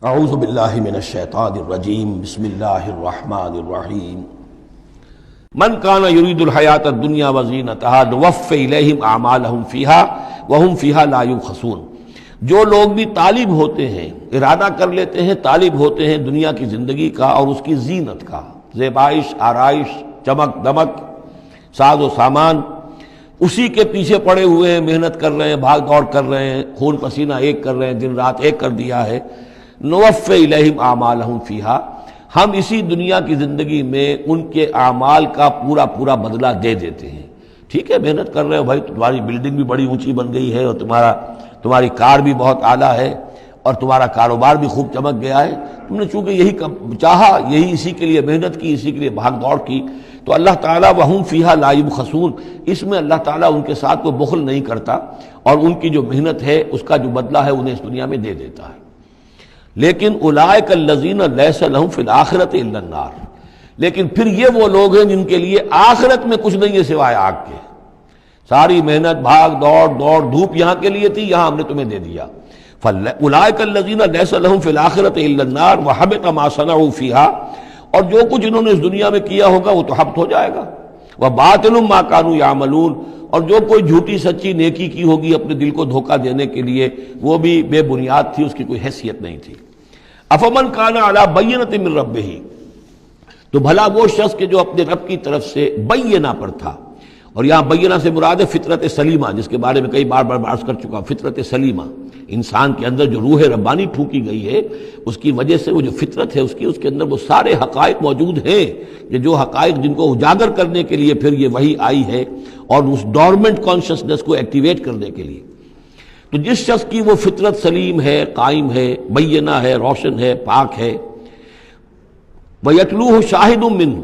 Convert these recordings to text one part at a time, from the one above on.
اعوذ باللہ من الشیطان الرجیم بسم اللہ الرحمن الرحیم من کان یرید الحیاۃ الدنیا وزینتہا نوفی الیہم اعمالہم فیہا وہم فیہا لا یبخسون۔ جو لوگ بھی طالب ہوتے ہیں، ارادہ کر لیتے ہیں، طالب ہوتے ہیں دنیا کی زندگی کا اور اس کی زینت کا، زیبائش، آرائش، چمک دمک، ساز و سامان، اسی کے پیچھے پڑے ہوئے ہیں، محنت کر رہے ہیں، بھاگ دوڑ کر رہے ہیں، خون پسینہ ایک کر رہے ہیں، دن رات ایک کر دیا ہے۔ نوفی الیہم اعمالہم فیہا، ہم اسی دنیا کی زندگی میں ان کے اعمال کا پورا پورا بدلہ دے دیتے ہیں۔ ٹھیک ہے، محنت کر رہے ہو بھائی، تمہاری بلڈنگ بھی بڑی اونچی بن گئی ہے اور تمہاری کار بھی بہت اعلیٰ ہے اور تمہارا کاروبار بھی خوب چمک گیا ہے، تم نے چونکہ یہی چاہا، یہی اسی کے لیے محنت کی، اسی کے لیے بھاگ دوڑ کی، تو اللہ تعالیٰ وہم فیہا لا یبخسون، اس میں اللہ تعالیٰ ان کے ساتھ کوئی بخل نہیں کرتا اور ان کی جو محنت ہے اس کا جو بدلہ ہے انہیں اس دنیا میں دے دیتا ہے۔ لیکن اولئک الذین لیس لہم فی الآخرۃ الا النار، لیکن پھر یہ وہ لوگ ہیں جن کے لیے آخرت میں کچھ نہیں ہے سوائے آگ کے۔ ساری محنت، بھاگ دوڑ دھوپ یہاں کے لیے تھی، یہاں ہم نے تمہیں دے دیا۔ اولئک الذین لیس لہم فی الآخرۃ الا النار وحبط ما صنعوا فیہا، اور جو کچھ انہوں نے اس دنیا میں کیا ہوگا وہ تو حبط ہو جائے گا۔ وباطل ما کانوا یعملون، اور جو کوئی جھوٹی سچی نیکی کی ہوگی اپنے دل کو دھوکہ دینے کے لیے، وہ بھی بے بنیاد تھی، اس کی کوئی حیثیت نہیں تھی۔ افمن کان علی بینۃ من ربہ، تو بھلا وہ شخص کہ جو اپنے رب کی طرف سے بینہ پر تھا، اور یہاں بینہ سے مراد ہے فطرت سلیمہ، جس کے بارے میں کئی بار عرض کر چکا، فطرت سلیمہ، انسان کے اندر جو روح ربانی ٹھونکی گئی ہے، اس کی وجہ سے وہ جو فطرت ہے اس کے اندر وہ سارے حقائق موجود ہیں، کہ جو حقائق جن کو اجاگر کرنے کے لیے پھر یہ وحی آئی ہے اور اس ڈورمنٹ کانشسنس کو ایکٹیویٹ کرنے کے لیے۔ تو جس شخص کی وہ فطرت سلیم ہے، قائم ہے، بینہ ہے، روشن ہے، پاک ہے، وَيَتْلُوهُ شَاهِدٌ مِّنْهُ،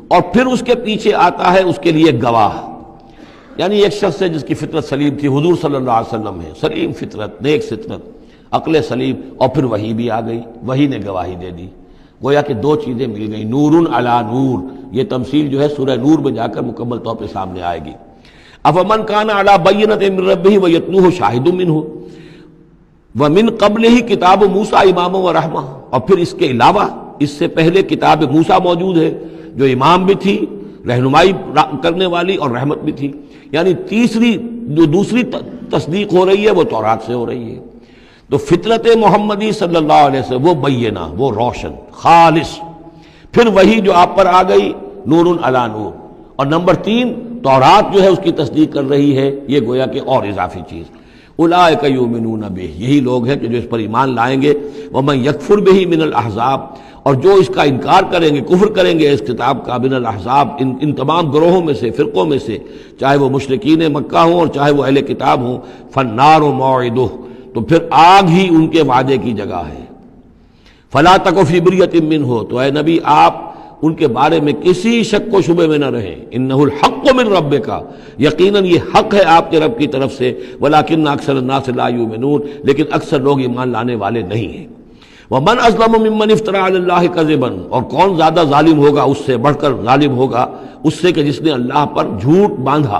اور پھر اس کے پیچھے آتا ہے اس کے لیے گواہ، یعنی ایک شخص ہے جس کی فطرت سلیم تھی، حضور صلی اللہ علیہ وسلم ہے، سلیم فطرت، نیک فطرت، عقل سلیم، اور پھر وحی بھی آ گئی، وحی نے گواہی دے دی، گویا کہ دو چیزیں مل گئی، نور علی نور۔ یہ تمثیل جو ہے سورہ نور میں جا کر مکمل طور پہ سامنے آئے گی۔ افمن کان علی بینۃ من ربہ ویتلوہ شاہد منہ ومن قبلہ کتاب موسیٰ اماما ورحمہ، اور پھر اس کے علاوہ اس سے پہلے کتاب موسیٰ موجود ہے جو امام بھی تھی، رہنمائی کرنے والی، اور رحمت بھی تھی، یعنی دوسری تصدیق ہو رہی ہے وہ تورات سے ہو رہی ہے۔ تو فطرت محمدی صلی اللہ علیہ وسلم وہ بینہ، وہ روشن خالص، پھر وہی جو آپ پر آ گئی نور علی نور، اور نمبر 3 تورات جو ہے اس کی تصدیق کر رہی ہے، یہ گویا کہ اور اضافی چیز۔ اولئک یؤمنون بہ، یہی لوگ ہیں کہ جو اس پر ایمان لائیں گے۔ ومن یکفر بہ من الاحزاب، اور جو اس کا انکار کریں گے، کفر کریں گے اس کتاب کا، من الاحزاب، ان تمام گروہوں میں سے، فرقوں میں سے، چاہے وہ مشرکین مکہ ہوں اور چاہے وہ اہل کتاب ہوں، فالنار موعدہ، تو پھر آگ ہی ان کے وعدے کی جگہ ہے۔ فلا تک فی مریۃ منہ، تو اے نبی آپ ان کے بارے میں کسی شک و شبے میں نہ رہیں۔ انہ الحق من ربک، یقیناً یہ حق ہے آپ کے رب کی طرف سے، ولکن اکثر الناس لا یؤمنون، لیکن اکثر لوگ ایمان لانے والے نہیں ہیں۔ ومن اظلم ممن افترى علی اللہ کذبا، اور کون زیادہ ظالم ہوگا، اس سے بڑھ کر ظالم ہوگا اس سے کہ جس نے اللہ پر جھوٹ باندھا،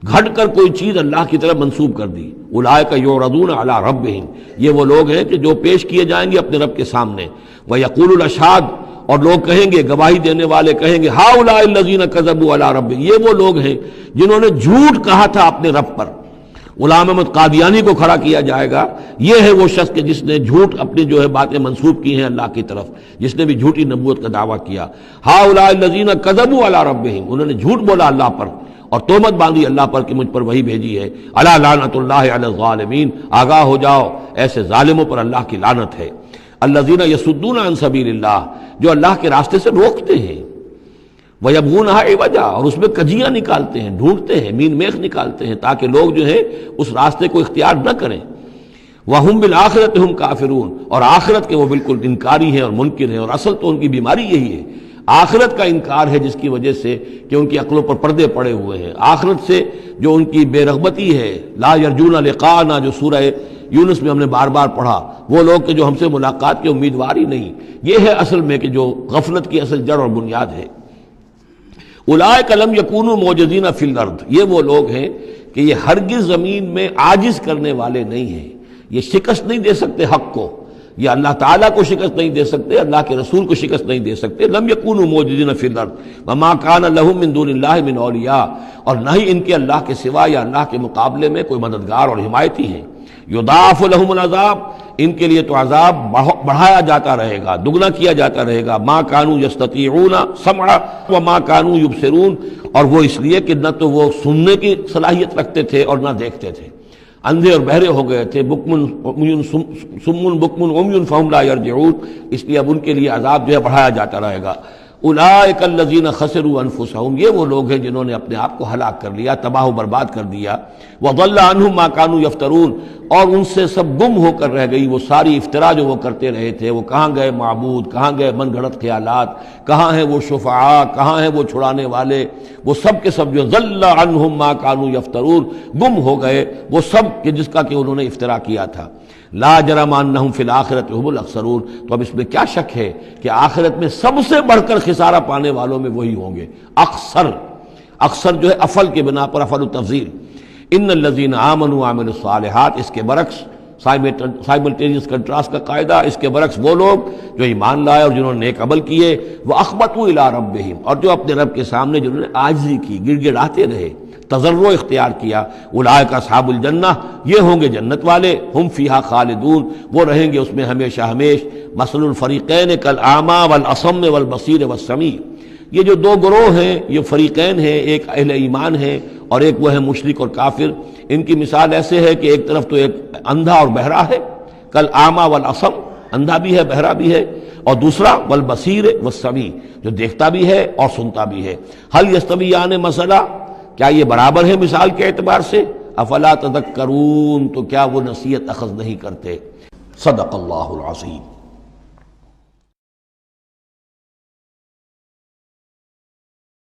گھٹ کر کوئی چیز اللہ کی طرف منسوب کر دی۔ اولئک یعرضون علی ربہم، یہ وہ لوگ ہیں کہ جو پیش کیے جائیں گے اپنے رب کے سامنے۔ ویقول الاشہاد، اور لوگ کہیں گے، گواہی دینے والے کہیں گے، ہؤلاء الذین کذبوا علی ربہم، یہ وہ لوگ ہیں جنہوں نے جھوٹ کہا تھا اپنے رب پر۔ غلام احمد قادیانی کو کھڑا کیا جائے گا، یہ ہے وہ شخص کہ جس نے جھوٹ اپنی جو ہے باتیں منسوب کی ہیں اللہ کی طرف، جس نے بھی جھوٹی نبوت کا دعویٰ کیا۔ ہؤلاء الذین کذبوا علی ربہم، انہوں نے جھوٹ بولا اللہ پر اور تہمت باندھی اللہ پر کہ مجھ پر وہی بھیجی ہے۔ الا لعنۃ اللہ علی الظالمین، آگاہ ہو جاؤ ایسے ظالموں پر اللہ کی لعنت ہے۔ الذین یصدون عن سبیل اللہ، جو اللہ کے راستے سے روکتے ہیں، وَيَبْغُونَهَا عِوَجًا، اور اس میں کجیاں نکالتے ہیں، ڈھونڈتے ہیں، مین میخ نکالتے ہیں تاکہ لوگ جو ہے اس راستے کو اختیار نہ کریں۔ وَهُمْ بِالْآخِرَةِ هُمْ كَافِرُونَ، اور آخرت کے وہ بالکل انکاری ہیں اور منکر ہیں، اور اصل تو ان کی بیماری یہی ہے، آخرت کا انکار ہے، جس کی وجہ سے کہ ان کی عقلوں پر پردے پڑے ہوئے ہیں۔ آخرت سے جو ان کی بے رغبتی ہے، لا یرجون لقاءنا، جو سورہ یونس میں ہم نے بار بار پڑھا، وہ لوگ کہ جو ہم سے ملاقات کے امیدوار ہی نہیں، یہ ہے اصل میں کہ جو غفلت کی اصل جڑ اور بنیاد ہے۔ اولئک لم یکونوا معجزین فی الارض، یہ وہ لوگ ہیں کہ یہ ہرگز زمین میں عاجز کرنے والے نہیں ہیں، یہ شکست نہیں دے سکتے حق کو، یہ اللہ تعالیٰ کو شکست نہیں دے سکتے، اللہ کے رسول کو شکست نہیں دے سکتے. لم یکونوا موجودین فی الارض وما کان لهم من دون اللہ من اولیاء، اور نہ ہی ان کے اللہ کے سوا یا اللہ کے مقابلے میں کوئی مددگار اور حمایتی ہیں. یضاعف لهم العذاب، ان کے لیے تو عذاب بڑھایا جاتا رہے گا، دگنا کیا جاتا رہے گا. ما کانوا یستطیعون سمع وما کانوا یبصرون، اور وہ اس لیے کہ نہ تو وہ سننے کی صلاحیت رکھتے تھے اور نہ دیکھتے تھے، اندھے اور بہرے ہو گئے تھے. سم بکم عمی فہم لا یرجعون، اس لیے اب ان کے لیے عذاب جو ہے بڑھایا جاتا رہے گا. اولئک الذین خسروا انفسهم، یہ وہ لوگ ہیں جنہوں نے اپنے آپ کو ہلاک کر لیا، تباہ و برباد کر دیا. وضل عنہم ما کانوا یفترون، اور ان سے سب گم ہو کر رہ گئی وہ ساری افترا جو وہ کرتے رہے تھے. وہ کہاں گئے معبود، کہاں گئے من گھڑت خیالات، کہاں ہیں وہ شفعاء، کہاں ہیں وہ چھڑانے والے، وہ سب کے سب جو ضل عنہم ما کانوا یفترون، گم ہو گئے وہ سب کہ جس کا کہ انہوں نے افترا کیا تھا. لا جرم انہم فی الآخرۃ هم الاخسرون، تو اب اس میں کیا شک ہے کہ آخرت میں سب سے بڑھ کر خسارہ پانے والوں میں وہی ہوں گے. اکثر جو ہے افل کے بنا پر افل التفضیل. ان الذین آمنوا وعملوا الصالحات، اس کے برعکس سائملٹینیس کنٹراسٹ کا قاعدہ، اس کے برعکس وہ لوگ جو ایمان لائے اور جنہوں نے نیک عمل کیے. وَأَخْبَتُوا إِلَىٰ رَبِّهِمْ، اور جو اپنے رب کے سامنے جنہوں نے عاجزی کی، گڑ گڑاتے رہے، تضرع اختیار کیا. اولئک اصحاب الجنہ، یہ ہوں گے جنت والے. ہم فیہا خالدون، وہ رہیں گے اس میں ہمیشہ ہمیش. مثل الفریقین کالاعمی والاصم والبصیر والسمیع، یہ جو دو گروہ ہیں یہ فریقین ہیں، ایک اہل ایمان ہے اور ایک وہ ہے مشرک اور کافر. ان کی مثال ایسے ہے کہ ایک طرف تو ایک اندھا اور بہرا ہے، کالاعمی والاصم، اندھا بھی ہے بہرا بھی ہے، اور دوسرا والبصیر والسمیع، جو دیکھتا بھی ہے اور سنتا بھی ہے. هل یستویان مثلا، کیا یہ برابر ہے مثال کے اعتبار سے؟ افلا تذکرون، تو کیا وہ نصیحت اخذ نہیں کرتے؟ صدق اللہ العظیم.